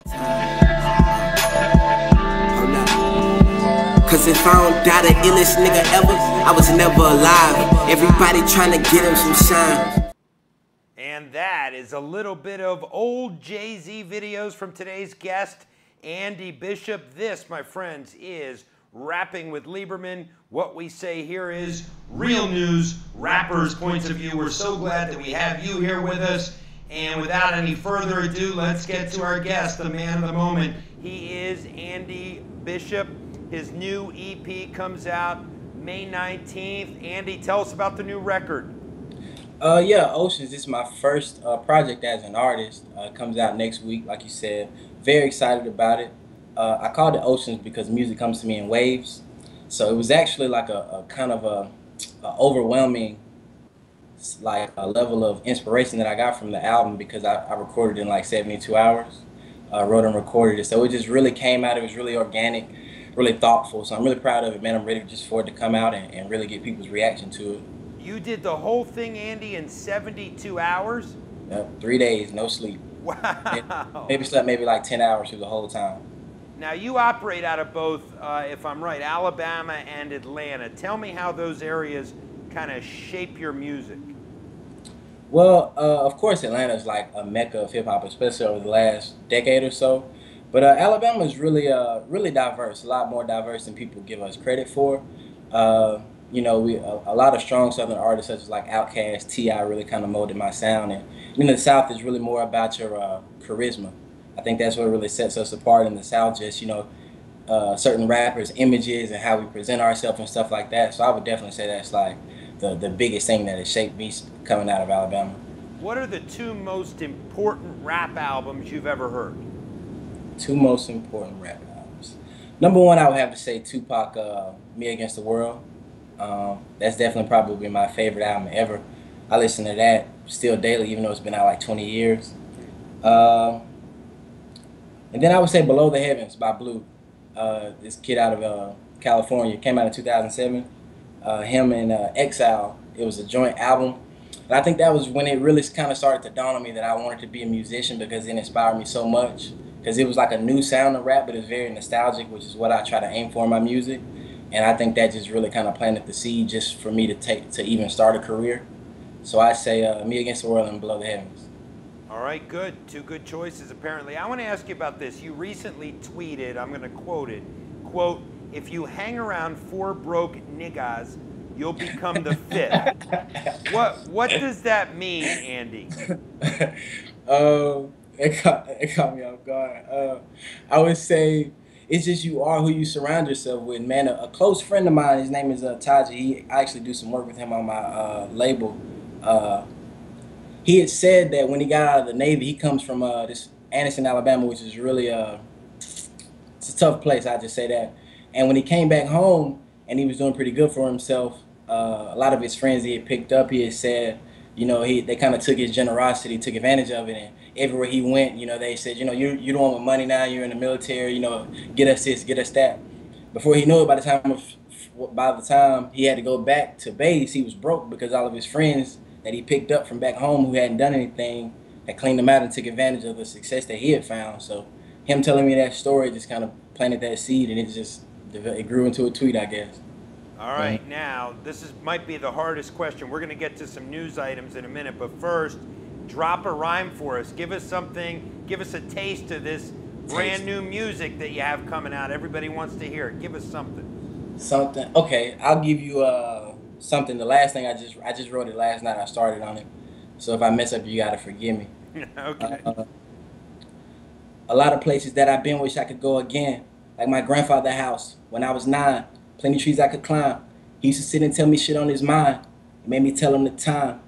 Cause if I don't die the illest nigga ever, I was never alive. Everybody trying to get him some shine. And that is a little bit of old Jay-Z videos from today's guest, Ande Bishop. This, my friends, is Rapping with Leiberman. What we say here is real news, rappers' points of view. We're so glad that we have you here with us. And without any further ado, let's get to our guest, the man of the moment. He is Ande Bishop. His new EP comes out May 19th. Ande, tell us about the new record. Yeah, Oceans. This is my first project as an artist. Comes out next week, like you said. Very excited about it. I called it Oceans because music comes to me in waves. So it was actually like a kind of a overwhelming like a level of inspiration that I got from the album, because I recorded in like 72 hours. Wrote and recorded it. So it just really came out. It was really organic, really thoughtful. So I'm really proud of it, man. I'm ready just for it to come out and really get people's reaction to it. You did the whole thing, Ande, in 72 hours? Yep, 3 days, no sleep. Wow. Maybe slept maybe like 10 hours through the whole time. Now, you operate out of both, if I'm right, Alabama and Atlanta. Tell me how those areas kind of shape your music. Well, of course, Atlanta is like a mecca of hip-hop, especially over the last decade or so. But Alabama is really, really diverse, a lot more diverse than people give us credit for. You know, a lot of strong Southern artists such as like Outkast, T.I. really kind of molded my sound. And you know, the South is really more about your charisma. I think that's what really sets us apart in the South, just, you know, certain rappers' images and how we present ourselves and stuff like that. So I would definitely say that's like the biggest thing that has shaped me coming out of Alabama. What are the two most important rap albums you've ever heard? Two most important rap albums. Number one, I would have to say Tupac, Me Against the World. That's definitely probably my favorite album ever. I listen to that still daily, even though it's been out like 20 years. And then I would say Below the Heavens by Blue. This kid out of California, came out in 2007. Him and Exile, it was a joint album. And I think that was when it really kind of started to dawn on me that I wanted to be a musician, because it inspired me so much. Because it was like a new sound of rap, but it's very nostalgic, which is what I try to aim for in my music. And I think that just really kind of planted the seed just for me to even start a career. So I say Me Against the World and Below the Heavens. All right, good. Two good choices, apparently. I want to ask you about this. You recently tweeted, I'm going to quote it, quote, "If you hang around 4 broke niggas, you'll become the 5th." What does that mean, Ande? It caught me off guard. I would say it's just you are who you surround yourself with, man. A close friend of mine, his name is Taji. I actually do some work with him on my label. He had said that when he got out of the Navy, he comes from this Anderson, Alabama, which is really it's a tough place. I just say that. And when he came back home and he was doing pretty good for himself, a lot of his friends he had picked up, he had said, you know, they kind of took his generosity, took advantage of it, and everywhere he went, you know, they said, you know, you're the one with money now, you're in the military, you know, get us this, get us that. Before he knew it, by the time he had to go back to base, he was broke, because all of his friends that he picked up from back home who hadn't done anything had cleaned him out and took advantage of the success that he had found. So him telling me that story just kind of planted that seed, and it grew into a tweet, I guess. All right, now, this might be the hardest question. We're going to get to some news items in a minute, but first, drop a rhyme for us. Give us something, give us a taste of this brand new music that you have coming out. Everybody wants to hear it. Give us something. Something, okay, I'll give you something. The last thing I just wrote it last night. I started on it. So if I mess up, you got to forgive me. Okay. A lot of places that I've been, wish I could go again. Like my grandfather's house when I was 9. Plenty trees I could climb. He used to sit and tell me shit on his mind. It made me tell him the time.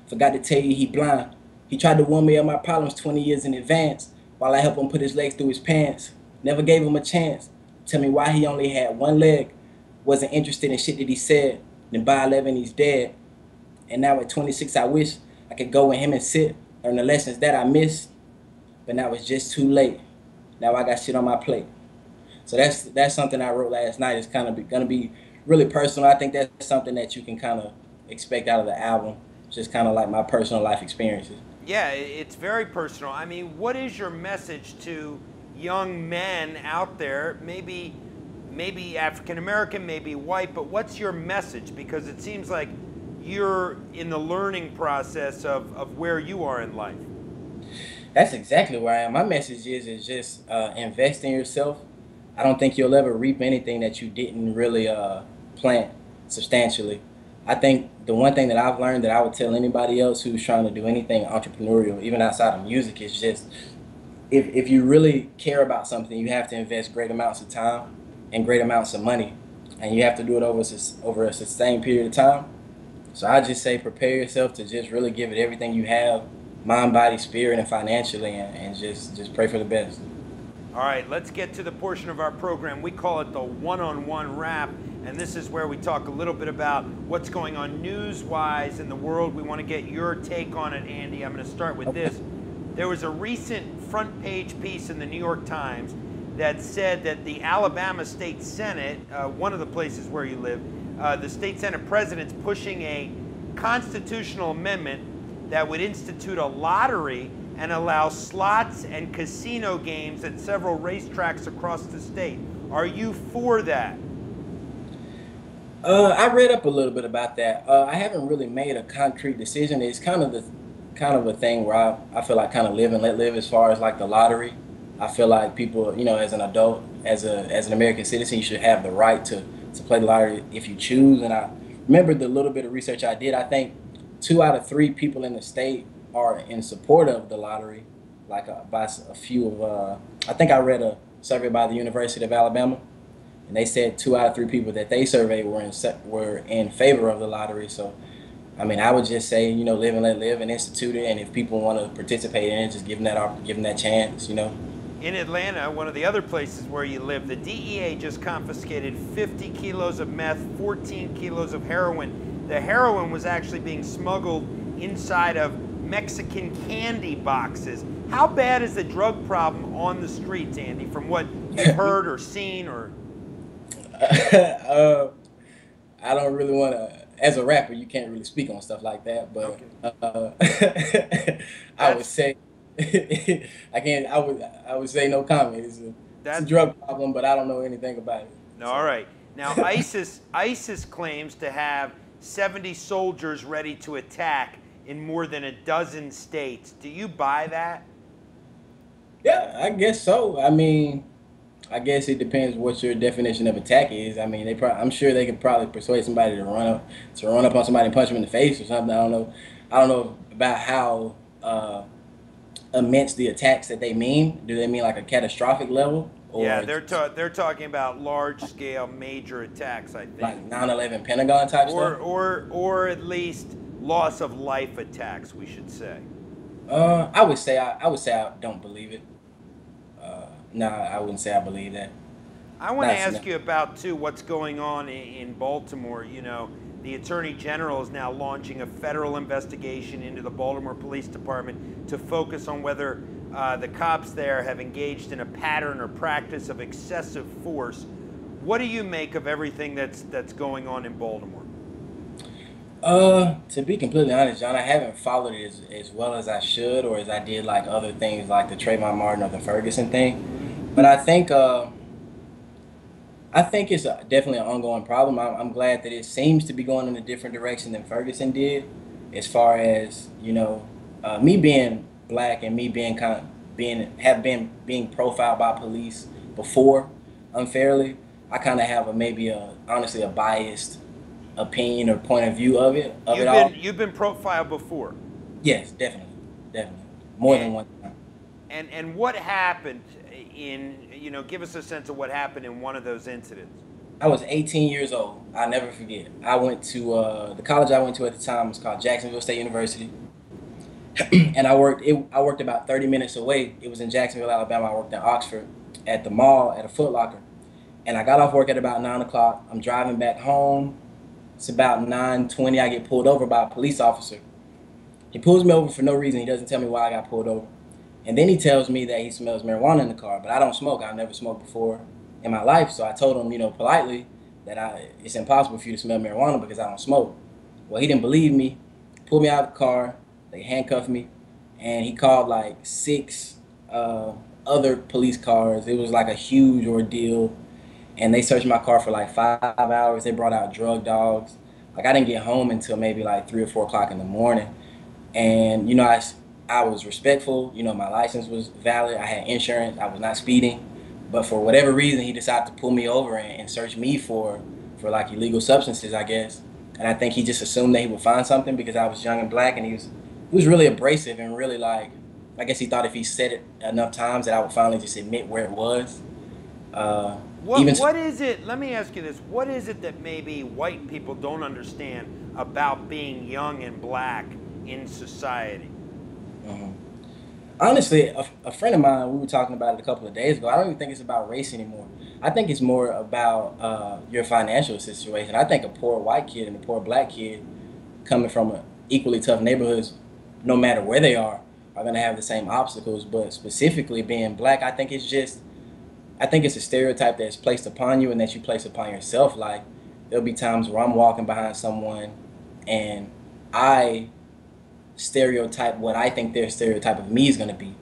Forgot to tell you he blind. He tried to warn me of my problems 20 years in advance, while I helped him put his legs through his pants. Never gave him a chance. Tell me why he only had one leg. Wasn't interested in shit that he said. Then by 11 he's dead. And now at 26 I wish I could go with him and sit, learn the lessons that I missed. But now it's just too late. Now I got shit on my plate. So that's something I wrote last night. It's kind of going to be really personal. I think that's something that you can kind of expect out of the album. Just kind of like my personal life experiences. Yeah, it's very personal. I mean, what is your message to young men out there, maybe African American, maybe white, but what's your message? Because it seems like you're in the learning process of where you are in life. That's exactly where I am. My message is just invest in yourself. I don't think you'll ever reap anything that you didn't really plant substantially. I think the one thing that I've learned that I would tell anybody else who's trying to do anything entrepreneurial, even outside of music, is just if you really care about something, you have to invest great amounts of time and great amounts of money, and you have to do it over a sustained period of time. So I just say prepare yourself to just really give it everything you have, mind, body, spirit, and financially, and just pray for the best. All right, let's get to the portion of our program. We call it the one-on-one wrap, and this is where we talk a little bit about what's going on news-wise in the world. We want to get your take on it, Andy. I'm going to start with this. There was a recent front page piece in the New York Times that said that the Alabama State Senate, one of the places where you live, the State Senate president's pushing a constitutional amendment that would institute a lottery and allow slots and casino games at several racetracks across the state. Are you for that? I read up a little bit about that. I haven't really made a concrete decision. It's kind of a thing where I feel like kind of live and let live as far as like the lottery. I feel like people, as an adult, as an American citizen, you should have the right to play the lottery if you choose. And I remember the little bit of research I did. I think 2 out of 3 people in the state are in support of the lottery, like by a few of, I think I read a survey by the University of Alabama, and they said 2 out of 3 people that they surveyed were in favor of the lottery. So, I mean, I would just say, live and let live and institute it, and if people want to participate in it, just give them that chance, In Atlanta, one of the other places where you live, the DEA just confiscated 50 kilos of meth, 14 kilos of heroin. The heroin was actually being smuggled inside of Mexican candy boxes. How bad is the drug problem on the streets, Andy, from what you've heard or seen? Or I don't really want to, as a rapper, you can't really speak on stuff like that, but I would say, I would say no comment. It's a drug problem, but I don't know anything about it. No, all right. Now, ISIS claims to have 70 soldiers ready to attack in more than a dozen states. Do you buy that? Yeah, I guess so. I mean, I guess it depends what your definition of attack is. I mean, I'm sure they could probably persuade somebody to run up on somebody and punch them in the face or something. I don't know about how immense the attacks that they mean. Do they mean like a catastrophic level? Or yeah, they're talking about large-scale major attacks, I think. Like 9/11 Pentagon type stuff? Or at least loss of life attacks, we should say. I would say I don't believe it. No, I wouldn't say I believe that. I want to ask you about, too, what's going on in Baltimore. The Attorney General is now launching a federal investigation into the Baltimore Police Department to focus on whether the cops there have engaged in a pattern or practice of excessive force. What do you make of everything that's going on in Baltimore? To be completely honest, John, I haven't followed it as well as I should, or as I did like other things like the Trayvon Martin or the Ferguson thing. But I think it's definitely an ongoing problem. I'm glad that it seems to be going in a different direction than Ferguson did, as far as me being black and me being being profiled by police before unfairly. I kind of have honestly a biased opinion or point of view of it. You've been profiled before. Yes, definitely, more than one time. And what happened give us a sense of what happened in one of those incidents. I was 18 years old. I'll never forget. I went to the college I went to at the time was called Jacksonville State University, and I worked about 30 minutes away. It was in Jacksonville, Alabama. I worked in Oxford at the mall at a Foot Locker, and I got off work at about 9 o'clock. I'm driving back home. It's about 9:20. I get pulled over by a police officer. He pulls me over for no reason. He doesn't tell me why I got pulled over. And then he tells me that he smells marijuana in the car, but I don't smoke. I've never smoked before in my life. So I told him, politely that it's impossible for you to smell marijuana because I don't smoke. Well, he didn't believe me, pulled me out of the car, they handcuffed me, and he called like 6 other police cars. It was like a huge ordeal, and they searched my car for like 5 hours. They brought out drug dogs. Like I didn't get home until maybe like 3 or 4 o'clock in the morning. And I was respectful. My license was valid. I had insurance. I was not speeding. But for whatever reason, he decided to pull me over and search me for like illegal substances, I guess. And I think he just assumed that he would find something because I was young and black, and he was really abrasive and really like, I guess he thought if he said it enough times that I would finally just admit where it was. What is it? Let me ask you this: what is it that maybe white people don't understand about being young and black in society? Honestly, a friend of mine, we were talking about it a couple of days ago. I don't even think it's about race anymore. I think it's more about your financial situation. I think a poor white kid and a poor black kid coming from equally tough neighborhoods, no matter where they are going to have the same obstacles. But specifically being black, I think it's a stereotype that's placed upon you and that you place upon yourself. Like, there'll be times where I'm walking behind someone and I stereotype what I think their stereotype of me is going to be.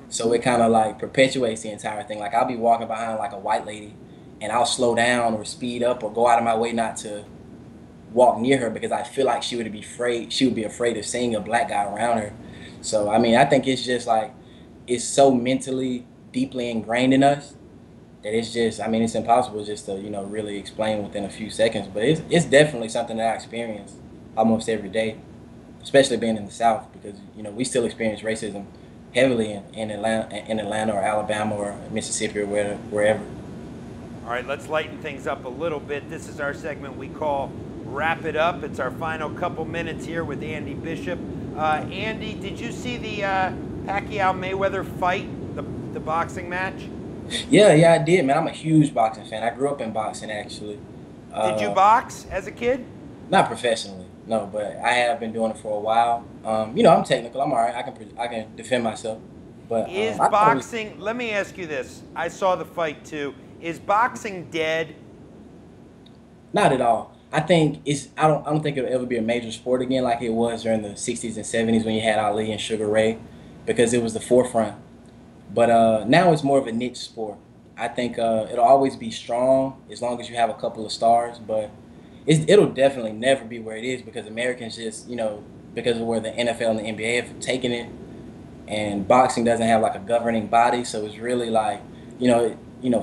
So it kind of like perpetuates the entire thing. Like I'll be walking behind like a white lady and I'll slow down or speed up or go out of my way not to walk near her because I feel like she would be afraid of seeing a black guy around her. So I mean, I think it's just like, it's so mentally deeply ingrained in us that it's impossible just to, really explain within a few seconds. But it's definitely something that I experience almost every day, especially being in the South, because we still experience racism heavily in Atlanta or Alabama or Mississippi or wherever. All right, let's lighten things up a little bit. This is our segment we call Wrap It Up. It's our final couple minutes here with Ande Bishop. Andy, did you see the Pacquiao-Mayweather fight, the boxing match? Yeah, I did, man. I'm a huge boxing fan. I grew up in boxing, actually. Did you box as a kid? Not professionally, no, but I have been doing it for a while. I'm technical. I'm all right. I can defend myself. But is boxing? Let me ask you this. I saw the fight too. Is boxing dead? Not at all. I think I don't think it'll ever be a major sport again like it was during the 60s and 70s when you had Ali and Sugar Ray, because it was the forefront. But now it's more of a niche sport. I think it'll always be strong as long as you have a couple of stars, but it'll definitely never be where it is because Americans just, because of where the NFL and the NBA have taken it, and boxing doesn't have like a governing body, so it's really like,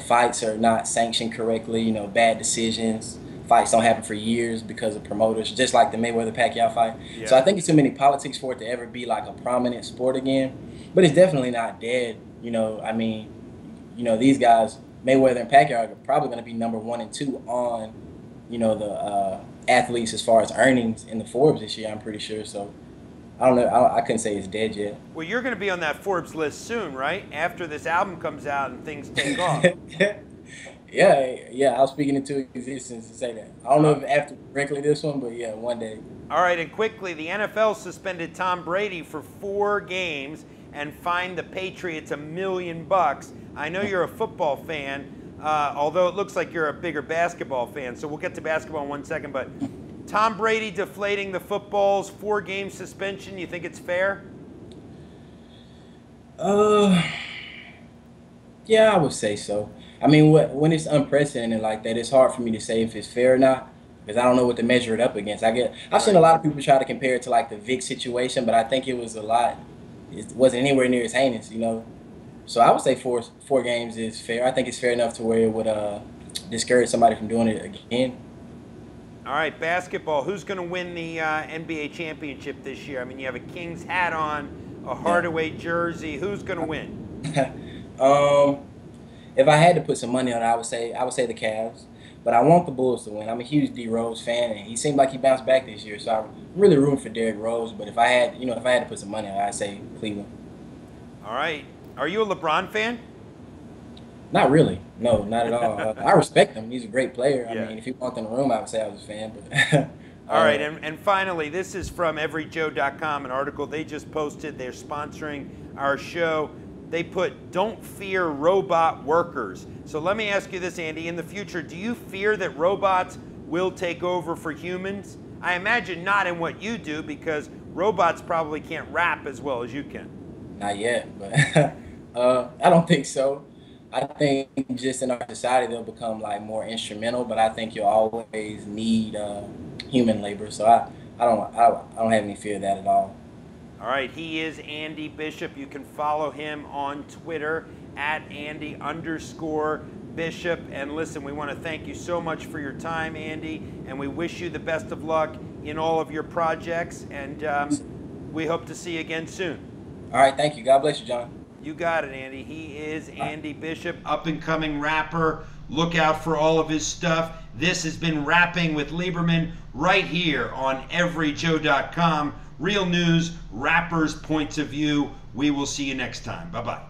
fights are not sanctioned correctly, bad decisions. Fights don't happen for years because of promoters, just like the Mayweather-Pacquiao fight. Yeah. So I think it's too many politics for it to ever be like a prominent sport again, but it's definitely not dead. These guys, Mayweather and Pacquiao, are probably going to be number 1 and 2 on, the athletes as far as earnings in the Forbes this year, I'm pretty sure. So I don't know. I couldn't say it's dead yet. Well, you're going to be on that Forbes list soon, right? After this album comes out and things take off. Yeah, I was speaking into existence to say that. I don't know if after directly this one, but yeah, one day. All right, and quickly, the NFL suspended Tom Brady for 4 games and fined the Patriots $1 million. I know you're a football fan, although it looks like you're a bigger basketball fan, so we'll get to basketball in 1 second, but Tom Brady deflating the footballs, 4-game suspension, you think it's fair? Yeah, I would say so. I mean, when it's unprecedented like that, it's hard for me to say if it's fair or not, because I don't know what to measure it up against. I've seen a lot of people try to compare it to like the Vic situation, but I think it wasn't anywhere near as heinous, So I would say four games is fair. I think it's fair enough to where it would discourage somebody from doing it again. All right, basketball. Who's going to win the NBA championship this year? I mean, you have a Kings hat on, a Hardaway jersey. Who's going to win? If I had to put some money on it, I would say the Cavs. But I want the Bulls to win. I'm a huge D Rose fan, and he seemed like he bounced back this year. So I'm really rooting for Derrick Rose. But if I had to put some money on it, I'd say Cleveland. All right. Are you a LeBron fan? Not really. No, not at all. I respect him. He's a great player. I mean, if he walked in the room, I would say I was a fan. But all right, and finally, this is from EveryJoe.com, an article they just posted. They're sponsoring our show. They put, "Don't fear robot workers." So let me ask you this, Andy. In the future, do you fear that robots will take over for humans? I imagine not in what you do, because robots probably can't rap as well as you can. Not yet, but I don't think so. I think just in our society they'll become like more instrumental, but I think you'll always need human labor. So I don't have any fear of that at all. All right, he is Ande Bishop. You can follow him on Twitter at Ande_Bishop. And listen, we want to thank you so much for your time, Ande, and we wish you the best of luck in all of your projects. And we hope to see you again soon. All right, thank you. God bless you, John. You got it, Ande. He is Ande Bishop, up-and-coming rapper. Look out for all of his stuff. This has been Rapping with Leiberman right here on EveryJoe.com. Real news, rappers' points of view. We will see you next time. Bye-bye.